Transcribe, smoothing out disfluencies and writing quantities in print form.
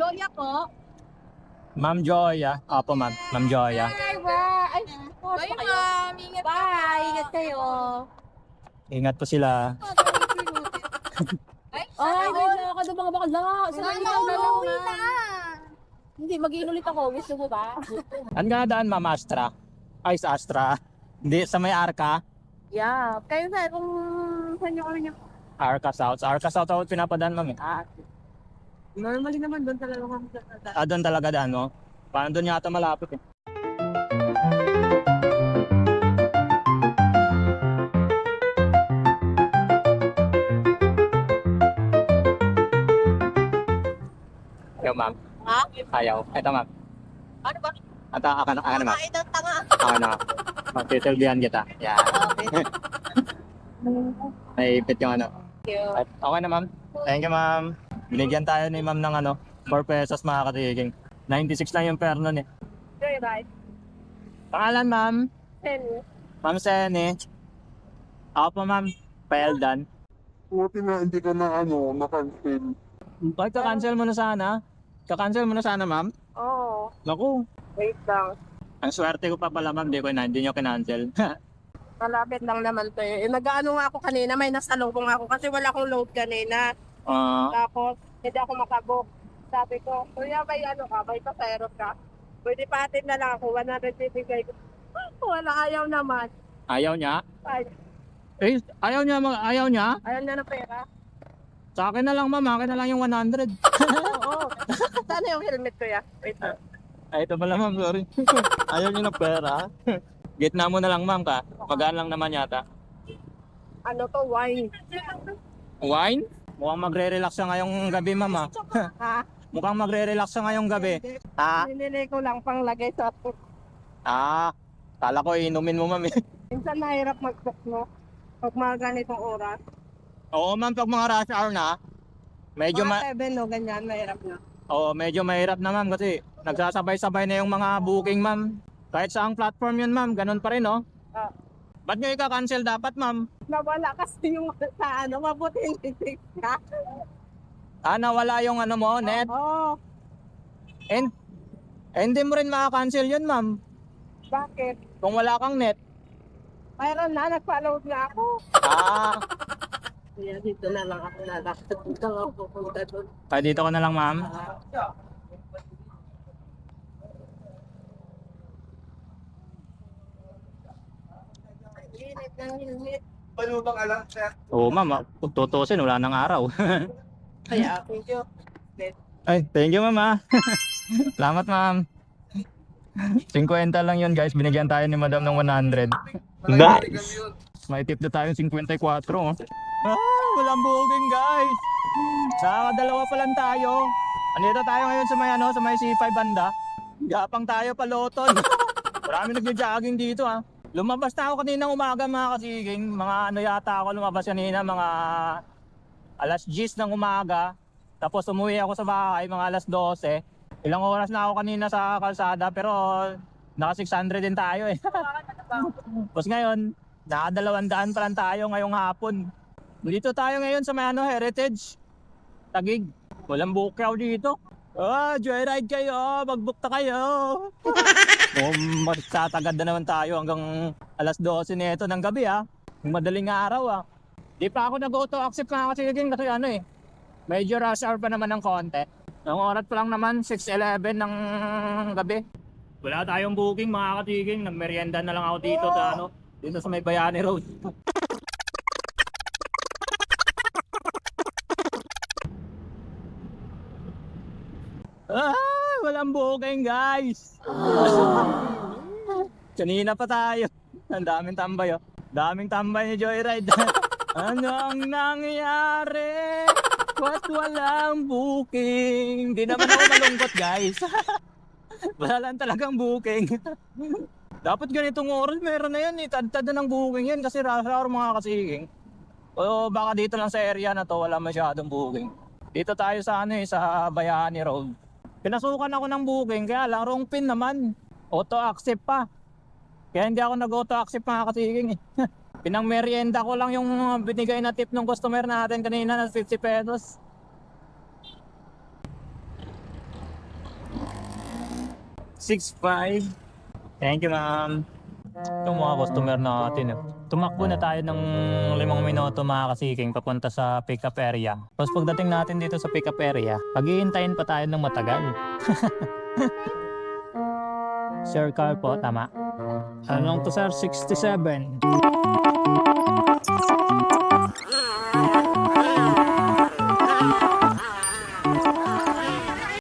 Joya po. Ma'am Joya. Opo, ma'am. Ma'am Joya. Ay, bye. Bye, ma'am. Ingat bye. Ingat kayo. Ingat po sila. Ay, wala ka na mga bakla. Saan ka na lang na? Hindi, mag-iinulit ako. Gusto mo ba? An nga daan, ma'am? Astra? Ay, sa Astra. Hindi, sa may Arca. Yeah. Kayo na, kung saan nyo kami nyo. Arca South. Sa Arca South ako pinapadaan, ma'am. Normally naman, doon talaga kami sa Doon talaga daan, no? Paano doon yata malapit eh. Ayaw, ma'am. Ha? Ayaw. Ito, ma'am. Ano ba? Ito, ako na, ma'am. Ay, ito, tanga. Ako na. Magtitilbihan kita. Yan. Okay. Naipit yung ano. Thank you. Okay na, ma'am. Thank you, ma'am. Binigyan tayo ni ma'am ng ano, 4 pesos mga katiging. 96 lang yung per nun eh. Very right. Pangalan, ma'am? Then, Ma'am Sene. Ako po, ma'am. Paeldan. Buti na hindi ka na na-cancel. Bakit ka-cancel mo na sana? Ka-cancel mo na sana, ma'am? oh, Naku. wait lang. Ang swerte ko pa pala, ma'am. Hindi nyo kinancel. Malapit lang naman to eh. Nag-ano nga ako kanina, may nasalubong ako kasi wala akong load kanina. Tapos, hindi ako makabook. Sabi ko, kuya, may ano ka, may pasayro ka. Pwede patin na lang ako, 100 bibigay ko. Wala, ayaw naman. Ayaw niya? Ay, Eh, ayaw niya, ayaw niya? ayaw na ng pera. Sa akin na lang, ma'am. Akin na lang yung 100. Oo. Saan yung helmet ko ya? Wait lang. Ay, ito pala, ma'am. Sorry. Ayaw niya ng pera. Gitna mo na lang, ma'am, ka. Magaan lang naman yata. Ano to, wine. Wine? Mukhang magre-relax siya ngayong gabi, ma'am, ah. Ha? Mukhang magre-relax siya ngayong gabi. Ha? Nilili ko lang pang lagay sa Kala ko inumin mo, ma'am, eh. Minsan nahirap mag-book, no? Pag mga ganitong oras. Oo, ma'am, pag mga rush hour na, medyo Mga 7, no? Ganyan, mahirap na. medyo mahirap na, ma'am, kasi nagsasabay-sabay na yung mga booking, ma'am. Kahit saang platform yun, ma'am, ganun pa rin, no? Ah. Ba't nyo ika-cancel dapat, ma'am? Nawala kasi yung sa ano, mabuti yung ka. Nawala yung ano mo, net? Oo. And hindi mo rin maka-cancel yun, ma'am. Bakit? Kung wala kang net. Mayroon na, nagpa-load na ako. Kaya dito na lang ako lalakad. Dito lang ako pupunta doon. Dito ka na lang, ma'am. Init ng helmet. Ano bang alam, sir? Oo, ma'am. Kung tutusin, wala nang araw. Kaya ako yun. Ay, thank you, ma'am, ah. Salamat, ma'am. 50 lang yun, guys. Binigyan tayo ni madam ng 100. Nice! May tip na tayo 54, oh. Walang booking, guys. Dalawa pa lang tayo. Andito tayo ngayon sa may, sa may C5 banda. Gapang tayo pa Loton. Marami nagja-jogging dito, ah. Lumabas na ako kaninang umaga, mga kasiging. Mga yata ako lumabas kanina, mga alas 10 ng umaga. Tapos umuwi ako sa bahay, mga alas 12. Ilang oras na ako kanina sa kalsada, pero naka 600 din tayo eh. Tapos ngayon, naka 200 pa lang tayo ngayong hapon. Dito tayo ngayon sa may Heritage, Taguig. Walang bukaw dito. Joyride kayo, mag-book na kayo. Magsatagad na naman tayo hanggang alas 12 nito ng gabi, ah. Madaling araw, ah. Di pa ako nag-auto-accept na kasi medyo rush hour pa naman ng konti. Ang oras pa lang naman, 6:11 ng gabi. Wala tayong booking, mga katiging. Nagmerienda na lang ako dito sa dito sa may Bayani Road. Walang booking, guys. Kanina pa tayo. Ang daming tambay, oh. Daming tambay ni Joyride. Anong nangyari? Ba't walang booking? Di naman ako malungkot, guys. Wala lang talagang booking. Dapat ganitong oras meron na yan, tad-tad na ng booking yan kasi rush hour, mga kasiging. O baka dito lang sa area na to wala masyadong booking. Dito tayo sa sa Bayani Road. Pinasukan ako ng booking kaya lang wrong pin naman. Auto accept pa. Kaya hindi ako nag-auto accept, mga kasiging. Pinang merienda ko lang yung binigay na tip ng customer natin kanina na 50 pesos. 6.5. Thank you, ma'am. Itong mga customer natin. Tumakbo na tayo ng 5 minuto mga kasiking papunta sa pick-up area. Tapos pagdating natin dito sa pick-up area, paghihintayin pa tayo ng matagal. Sir car po, tama. Anong to sir? 67.